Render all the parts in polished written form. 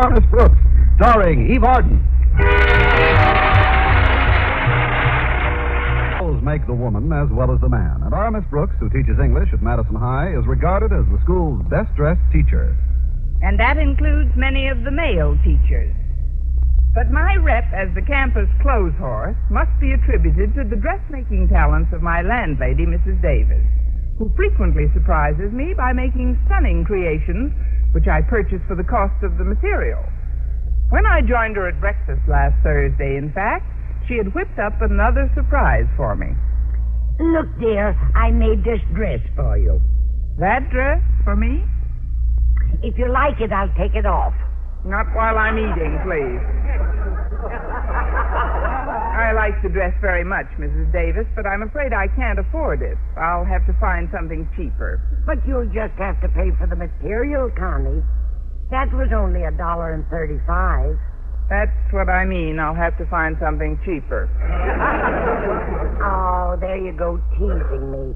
OTR, Miss Brooks, starring Eve Arden. Make the woman as well as the man. And our Miss Brooks, who teaches English at Madison High, is regarded as the school's best-dressed teacher. And that includes many of the male teachers. But my rep as the campus clothes horse must be attributed to the dressmaking talents of my landlady, Mrs. Davis, who frequently surprises me by making stunning creations which I purchase for the cost of the material. When I joined her at breakfast last Thursday, in fact, she had whipped up another surprise for me. Look, dear, I made this dress for you. That dress for me? If you like it, I'll take it off. Not while I'm eating, please. I like the dress very much, Mrs. Davis, but I'm afraid I can't afford it. I'll have to find something cheaper. But you'll just have to pay for the material, Connie. That was only $1.35. That's what I mean. I'll have to find something cheaper. Oh, there you go, teasing me.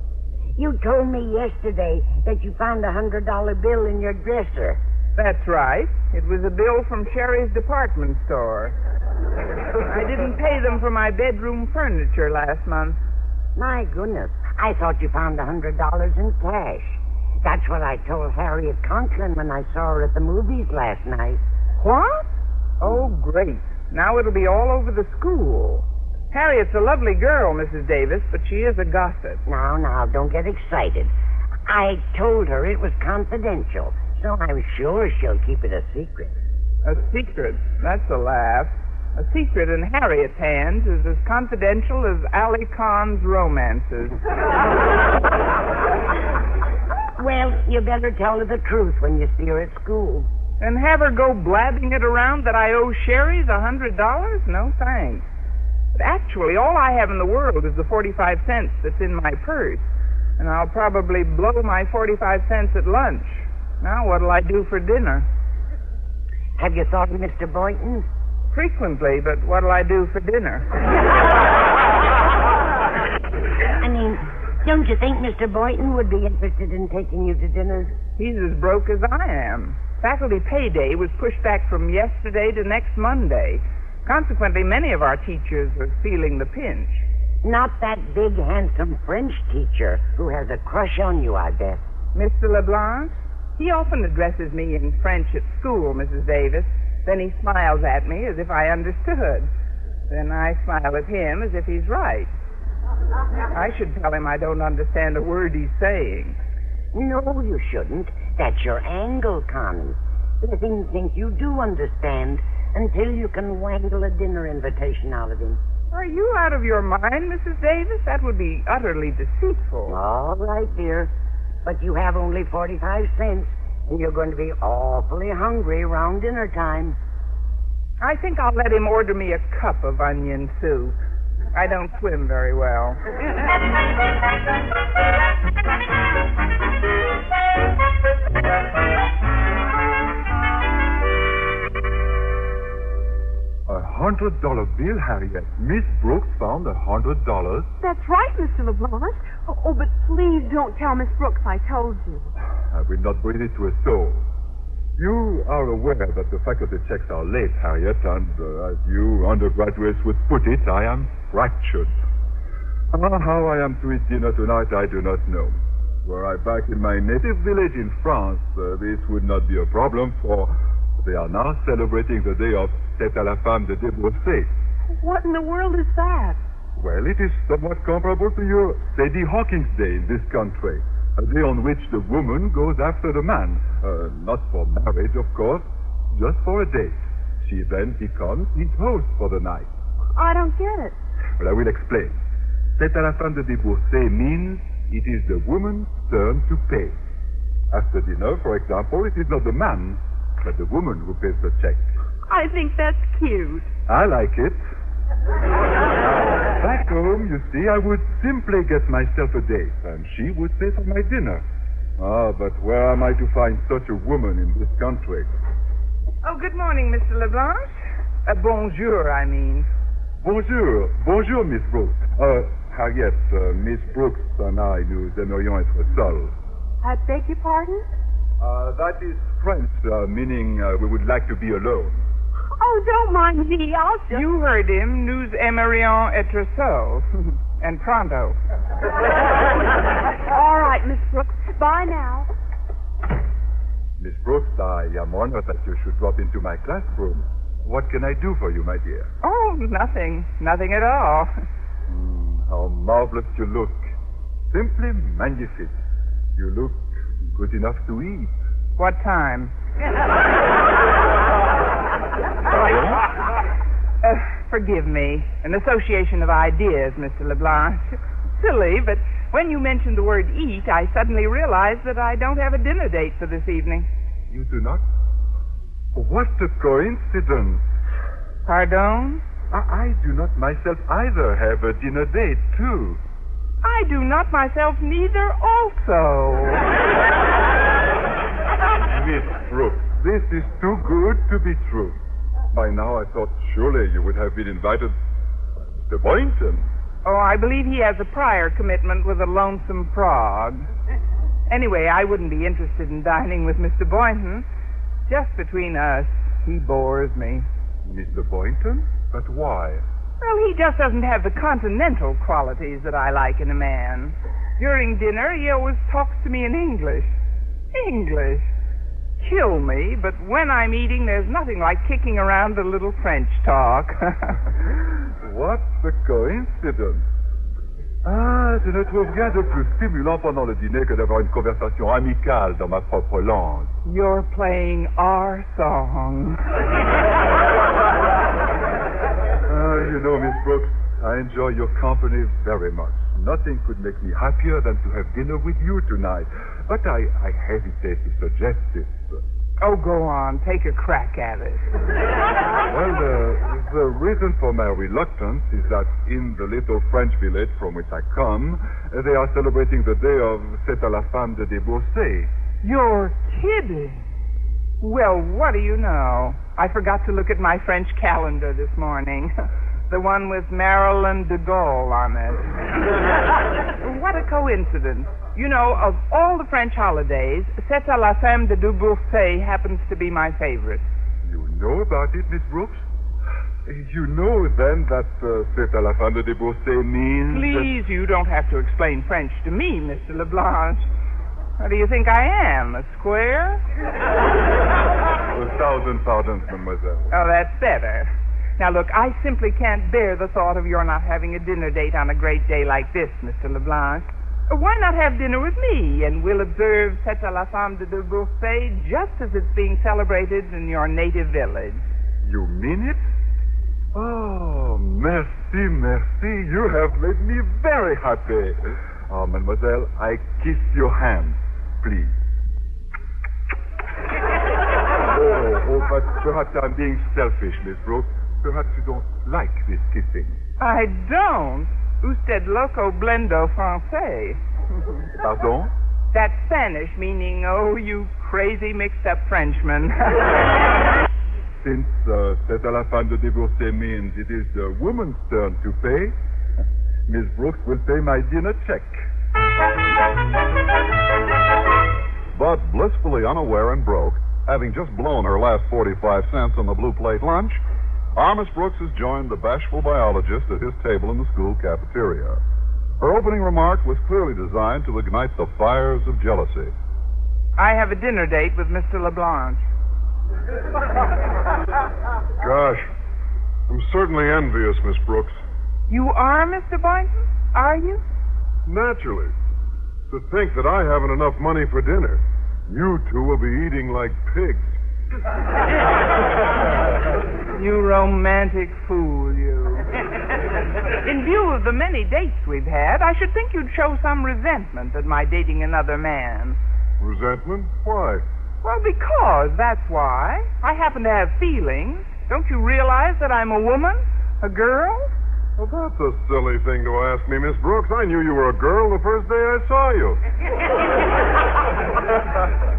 You told me yesterday that you found a $100 bill in your dresser. That's right. It was a bill from Sherry's department store. I didn't pay them for my bedroom furniture last month. My goodness. I thought you found $100 in cash. That's what I told Harriet Conklin when I saw her at the movies last night. What? Oh, great. Now it'll be all over the school. Harriet's a lovely girl, Mrs. Davis, but she is a gossip. Now, don't get excited. I told her it was confidential, so I'm sure she'll keep it a secret. A secret? That's a laugh. A secret in Harriet's hands is as confidential as Ali Khan's romances. Well, you better tell her the truth when you see her at school. And have her go blabbing it around that I owe Sherry's $100? No, thanks. But actually, all I have in the world is the 45 cents that's in my purse. And I'll probably blow my 45 cents at lunch. Now, what'll I do for dinner? Have you thought of Mr. Boynton? Frequently, but what'll I do for dinner? I mean, don't you think Mr. Boynton would be interested in taking you to dinner? He's as broke as I am. Faculty payday was pushed back from yesterday to next Monday. Consequently, many of our teachers are feeling the pinch. Not that big, handsome French teacher who has a crush on you, I bet. Mr. LeBlanc? He often addresses me in French at school, Mrs. Davis. Then he smiles at me as if I understood. Then I smile at him as if he's right. I should tell him I don't understand a word he's saying. No, you shouldn't. That's your angle, Connie. Let him think you do understand until you can wangle a dinner invitation out of him. Are you out of your mind, Mrs. Davis? That would be utterly deceitful. All right, dear. But you have only 45 cents, and you're going to be awfully hungry around dinner time. I think I'll let him order me a cup of onion soup. I don't swim very well. $100 bill, Harriet. Miss Brooks found $100. That's right, Mr. LeBlanc. Oh, but please don't tell Miss Brooks I told you. I will not breathe it to a soul. You are aware that the faculty checks are late, Harriet, and as you undergraduates would put it, I am fractured. How I am to eat dinner tonight, I do not know. Were I back in my native village in France, this would not be a problem, for they are now celebrating the day of Fête à la Femme de Débroussé. What in the world is that? Well, it is somewhat comparable to your Sadie Hawkins Day in this country. A day on which the woman goes after the man. Not for marriage, of course, just for a date. She then becomes his host for the night. I don't get it. Well, I will explain. Fête à la Femme de Débroussé means it is the woman's turn to pay. After dinner, for example, it is not the man, but the woman who pays the check. I think that's cute. I like it. Back home, you see, I would simply get myself a date, and she would pay for my dinner. But where am I to find such a woman in this country? Oh, good morning, Mr. LeBlanc. Bonjour, I mean. Bonjour. Bonjour, Miss Brooks. Harriet, Miss Brooks and I, nous aimerions être seuls. I beg your pardon? That is French, meaning we would like to be alone. Oh, don't mind me. I'll just... You heard him. Nous aimerions être seuls. And pronto. All right, Miss Brooks. Bye now. Miss Brooks, I am honored that you should drop into my classroom. What can I do for you, my dear? Oh, nothing. Nothing at all. How marvelous you look. Simply magnifique. You look good enough to eat. What time? Forgive me. An association of ideas, Mr. LeBlanc. Silly, but when you mentioned the word eat, I suddenly realized that I don't have a dinner date for this evening. You do not? What a coincidence. Pardon? I do not myself either have a dinner date, too. I do not myself neither also. Miss Brooks, this is too good to be true. By now I thought surely you would have been invited to Boynton. Oh, I believe he has a prior commitment with a lonesome frog. Anyway, I wouldn't be interested in dining with Mr. Boynton. Just between us, he bores me. Mr. Boynton? But why? Well, he just doesn't have the continental qualities that I like in a man. During dinner, he always talks to me in English. English. Kill me, but when I'm eating, there's nothing like kicking around a little French talk. What a coincidence. Ah, je ne trouve rien de plus stimulant pendant le dîner que d'avoir une conversation amicale dans ma propre langue. You're playing our song. You know, Miss Brooks, I enjoy your company very much. Nothing could make me happier than to have dinner with you tonight. But I hesitate to suggest it. Oh, go on. Take a crack at it. Well, the reason for my reluctance is that in the little French village from which I come, they are celebrating the day of C'est à la femme de débaucher. You're kidding. Well, what do you know? I forgot to look at my French calendar this morning. The one with Marilyn de Gaulle on it. What a coincidence. You know, of all the French holidays, C'est à la femme de débaucher happens to be my favorite. You know about it, Miss Brooks? You know, then, that C'est à la femme de débaucher means... Please, you don't have to explain French to me, Mr. LeBlanc. What do you think I am, a square? 1,000 pardons, mademoiselle. Oh, that's better. Now, look, I simply can't bear the thought of your not having a dinner date on a great day like this, Mr. LeBlanc. Why not have dinner with me, and we'll observe C'est à la femme de débaucher just as it's being celebrated in your native village. You mean it? Oh, merci, merci. You have made me very happy. Oh, mademoiselle, I kiss your hand, please. But perhaps I'm being selfish, Miss Brooks. Perhaps you don't like this kissing. I don't. Usted loco blendo français. Pardon? That's Spanish, meaning, oh, you crazy mixed-up Frenchman. Since C'est à la femme de débaucher means it is the woman's turn to pay, Miss Brooks will pay my dinner check. But blissfully unaware and broke, having just blown her last 45 cents on the blue plate lunch, our Miss Brooks has joined the bashful biologist at his table in the school cafeteria. Her opening remark was clearly designed to ignite the fires of jealousy. I have a dinner date with Mr. LeBlanc. Gosh, I'm certainly envious, Miss Brooks. You are, Mr. Boynton? Are you? Naturally. To think that I haven't enough money for dinner. You two will be eating like pigs. You romantic fool, you. In view of the many dates we've had, I should think you'd show some resentment at my dating another man. Resentment? Why? Well, because, that's why. I happen to have feelings. Don't you realize that I'm a woman? A girl? Well, that's a silly thing to ask me, Miss Brooks. I knew you were a girl the first day I saw you.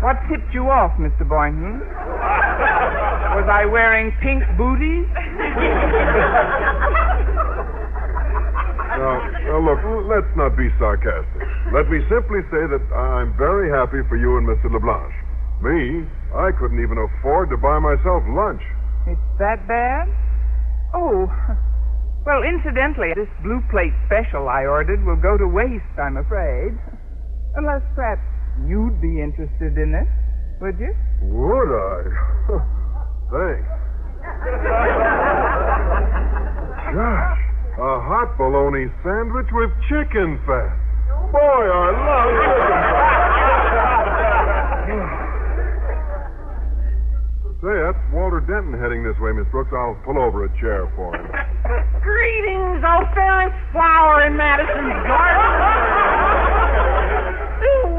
What tipped you off, Mr. Boynton? Was I wearing pink booties? Now, look, let's not be sarcastic. Let me simply say that I'm very happy for you and Mr. LeBlanc. Me, I couldn't even afford to buy myself lunch. It's that bad? Oh, well, incidentally, this blue plate special I ordered will go to waste, I'm afraid. Unless perhaps you'd be interested in it, would you? Would I? Thanks. Gosh, a hot bologna sandwich with chicken fat. Boy, I love chicken fat. Say, that's Walter Denton heading this way, Miss Brooks. I'll pull over a chair for him. Greetings, O fairest flower in Madison's garden.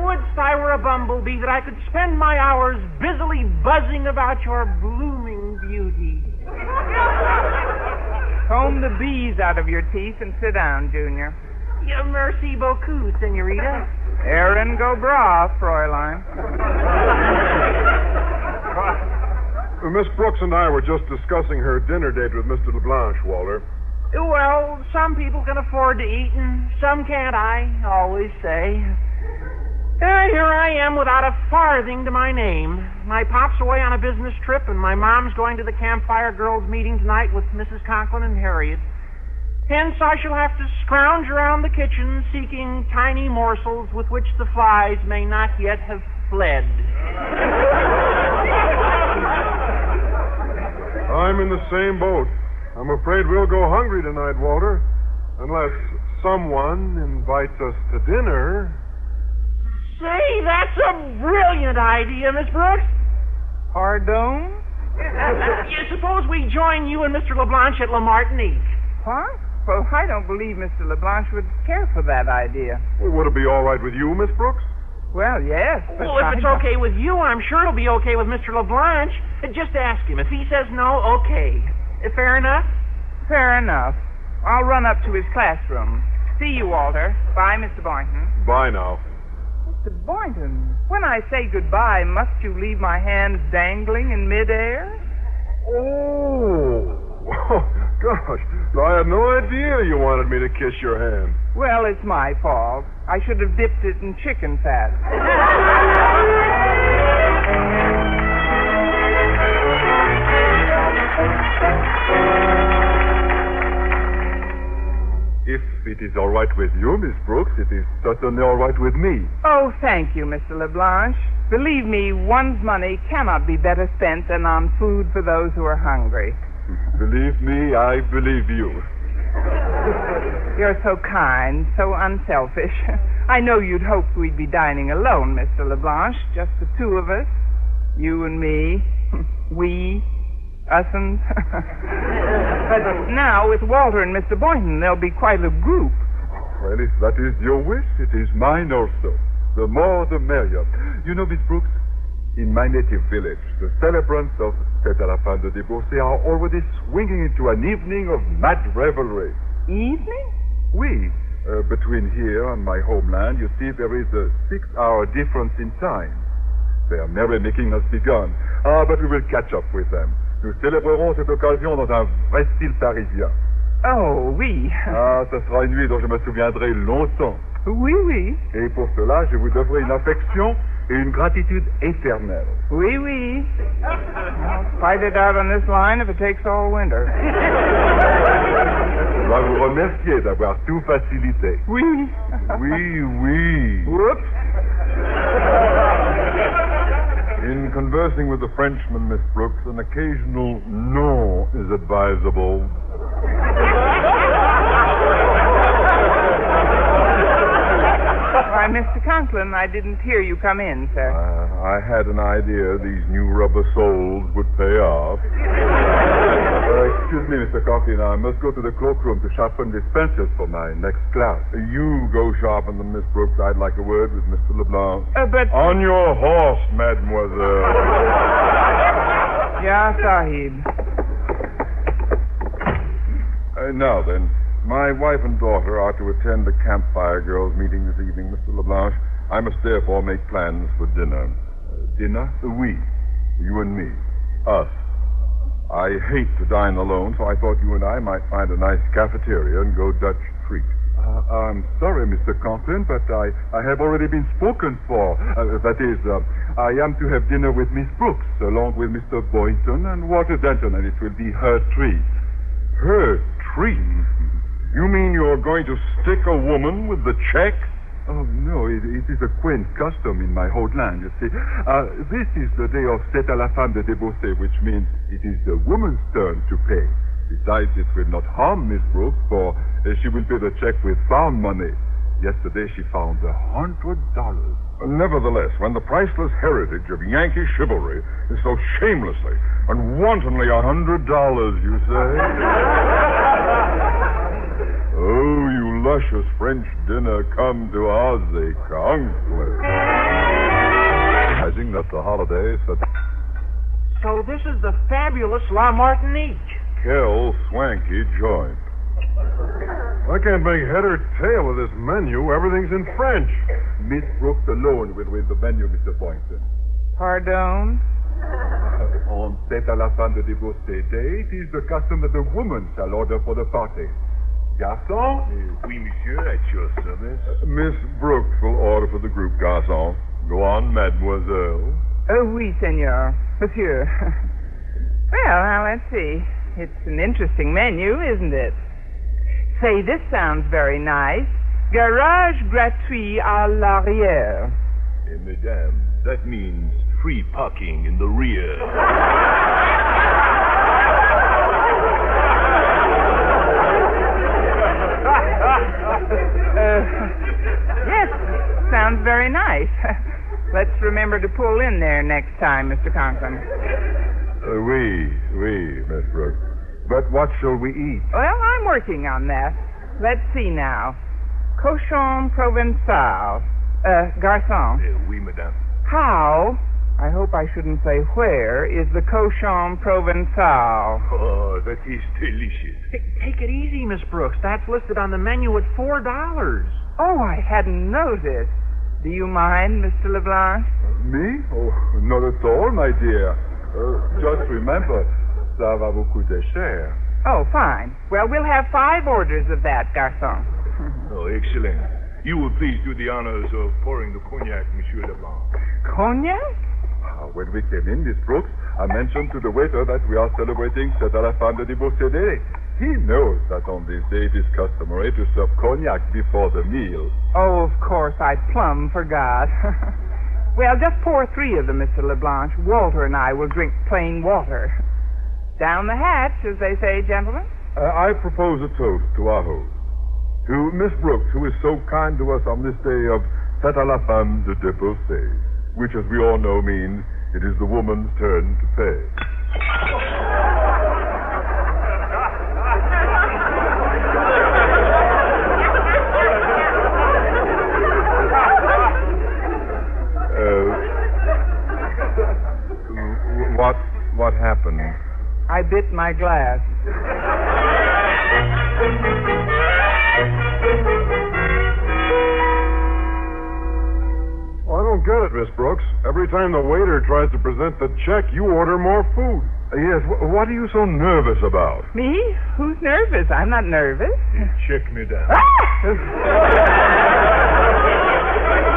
Wouldst I were a bumblebee that I could spend my hours busily buzzing about your blooming beauty. Comb the bees out of your teeth and sit down, Junior. Merci beaucoup, senorita. Aaron go bra, Fräulein. Miss Brooks and I were just discussing her dinner date with Mr. LeBlanche, Walter. Well, some people can afford to eat and some can't, I always say. Here I am without a farthing to my name. My pop's away on a business trip, and my mom's going to the Campfire Girls meeting tonight with Mrs. Conklin and Harriet. Hence, I shall have to scrounge around the kitchen seeking tiny morsels with which the flies may not yet have fled. I'm in the same boat. I'm afraid we'll go hungry tonight, Walter. Unless someone invites us to dinner. Say, that's a brilliant idea, Miss Brooks. Pardon? Suppose we join you and Mr. LeBlanche at La Martinique. What? Well, I don't believe Mr. LeBlanche would care for that idea. Well, would it be all right with you, Miss Brooks? Well, yes. Well, if it's okay with you, I'm sure it'll be okay with Mr. LeBlanche. Just ask him. If he says no, okay. Fair enough? Fair enough. I'll run up to his classroom. See you, Walter. Bye, Mr. Boynton. Bye now. Mr. Boynton, when I say goodbye, must you leave my hands dangling in midair? Oh, gosh. I had no idea you wanted me to kiss your hand. Well, it's my fault. I should have dipped it in chicken fat. If it is all right with you, Miss Brooks, it is certainly all right with me. Oh, thank you, Mr. LeBlanche. Believe me, one's money cannot be better spent than on food for those who are hungry. Believe me, I believe you. You're so kind, so unselfish. I know you'd hoped we'd be dining alone, Mr. LeBlanche, just the two of us. You and me. We. Us'n't. But now, with Walter and Mr. Boynton, there'll be quite a group. Well, if that is your wish, it is mine also. The more, the merrier. You know, Miss Brooks, in my native village, the celebrants of Fête à la fin de Divorcée are already swinging into an evening of mad revelry. Evening? Oui. Between here and my homeland, you see, there is a 6-hour difference in time. Their merrymaking has begun. But we will catch up with them. Nous célébrerons cette occasion dans un vrai style parisien. Oh, oui. Ça sera une nuit dont je me souviendrai longtemps. Oui, oui. Et pour cela, je vous devrai une affection et une gratitude éternelle. Oui, oui. I'll fight it out on this line if it takes all winter. Je dois vous remercier d'avoir tout facilité. Oui. Oui, oui. Whoops. In conversing with the Frenchman, Miss Brooks, an occasional no is advisable. Why, Mr. Conklin, I didn't hear you come in, sir. I had an idea these new rubber soles would pay off. Excuse me, Mr. Conklin, I must go to the cloakroom to sharpen dispensers for my next class. You go sharpen them, Miss Brooks. I'd like a word with Mr. LeBlanc. But... On your horse, mademoiselle. Ya, Sahib. Now then, my wife and daughter are to attend the Campfire Girls meeting this evening, Mr. LeBlanc. I must therefore make plans for dinner. Dinner? We. You and me. Us. I hate to dine alone, so I thought you and I might find a nice cafeteria and go Dutch treat. I'm sorry, Mr. Conklin, but I have already been spoken for. That is, I am to have dinner with Miss Brooks, along with Mr. Boynton and Walter Denton, and it will be her treat. Her treat? You mean you're going to stick a woman with the check? Oh, no, it is a quaint custom in my whole land, you see. This is the day of C'est à la femme de débourser, which means it is the woman's turn to pay. Besides, it will not harm Miss Brooks, for she will pay the check with found money. Yesterday she found $100. Nevertheless, when the priceless heritage of Yankee chivalry is so shamelessly and wantonly $100, you say? Oh, you luscious French dinner come to our Sitcom. Recognizing that the holidays that... So this is the fabulous La Martinique. Quel swanky joint. I can't make head or tail of this menu. Everything's in French. Miss Brooks alone will read the menu, Mr. Boynton. Pardon? On C'est à la femme de débourser day, it is the custom that the woman shall order for the party. Garçon? Oui, monsieur, at your service. Miss Brooks will order for the group, garçon. Go on, mademoiselle. Oui, senor. Monsieur. Well, now, let's see. It's an interesting menu, isn't it? Say, this sounds very nice. Garage gratuit à l'arrière. Madame, that means free parking in the rear. Yes, sounds very nice. Let's remember to pull in there next time, Mr. Conklin. Oui, Miss Brooks. But what shall we eat? Well, I'm working on that. Let's see now. Cochon Provençal. Garçon. Oui, madame. How, I hope I shouldn't say where, is the Cochon Provençal? Oh, that is delicious. Take it easy, Miss Brooks. That's listed on the menu at $4. Oh, I hadn't noticed. Do you mind, Mr. LeBlanc? Me? Oh, not at all, my dear. Just remember, ça va vous coûter cher. Oh, fine. Well, we'll have 5 orders of that, garçon. Oh, excellent. You will please do the honors of pouring the cognac, Monsieur Leblanc. Cognac? When we came in, Miss Brooks, I mentioned to the waiter that we are celebrating C'est à la femme de débourser day. He knows that on this day it is customary to serve cognac before the meal. Oh, of course, I plumb forgot. Well, just pour 3 of them, Mr. LeBlanc. Walter and I will drink plain water. Down the hatch, as they say, gentlemen. I propose a toast to our host. To Miss Brooks, who is so kind to us on this day of C'est à la femme de débourser, which, as we all know, means it is the woman's turn to pay. What happened? I bit my glass. Well, I don't get it, Miss Brooks. Every time the waiter tries to present the check, you order more food. Yes, what are you so nervous about? Me? Who's nervous? I'm not nervous. Check me down.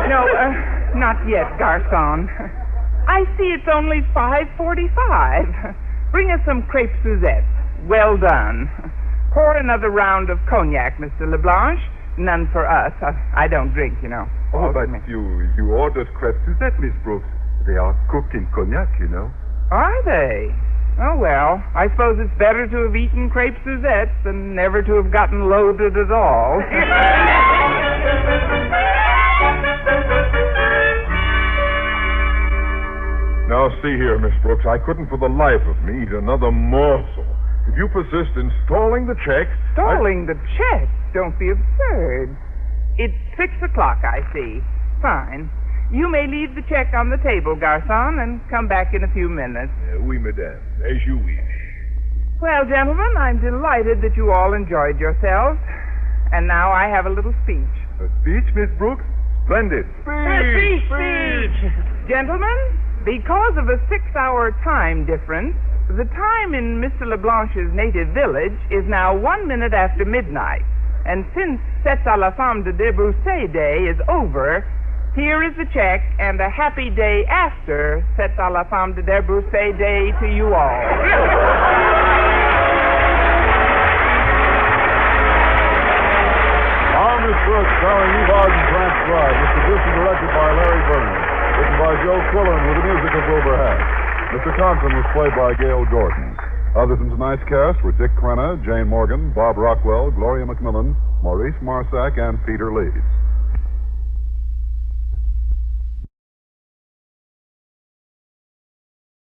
No, not yet, garçon. I see it's only 5:45. Bring us some crepe Suzette. Well done. Pour another round of cognac, Mr. LeBlanc. None for us. I don't drink, you know. Oh, but you ordered crepe Suzette, Miss Brooks. They are cooked in cognac, you know. Are they? Oh, well, I suppose it's better to have eaten crepe Suzette than never to have gotten loaded at all. Now, see here, Miss Brooks, I couldn't for the life of me eat another morsel. If you persist in stalling the check... Stalling the check? Don't be absurd. It's 6 o'clock, I see. Fine. You may leave the check on the table, garçon, and come back in a few minutes. Oui, madame. As you wish. Well, gentlemen, I'm delighted that you all enjoyed yourselves. And now I have a little speech. A speech, Miss Brooks? Splendid. Speech! Gentlemen, because of a 6-hour time difference, the time in Mr. LeBlanch's native village is now 1 minute after midnight. And since C'est à la femme de débourser day is over, here is the check and a happy day after C'est à la femme de débourser day to you all. Miss Brooks, starring Eve Arden, transcribed. Was produced and directed by Larry Vernon. Written by Joe Quillen with the music of Wilbur Hatch. Mr. Compton was played by Gail Gordon. Others in tonight's cast were Dick Crenna, Jane Morgan, Bob Rockwell, Gloria McMillan, Maurice Marsack, and Peter Leeds.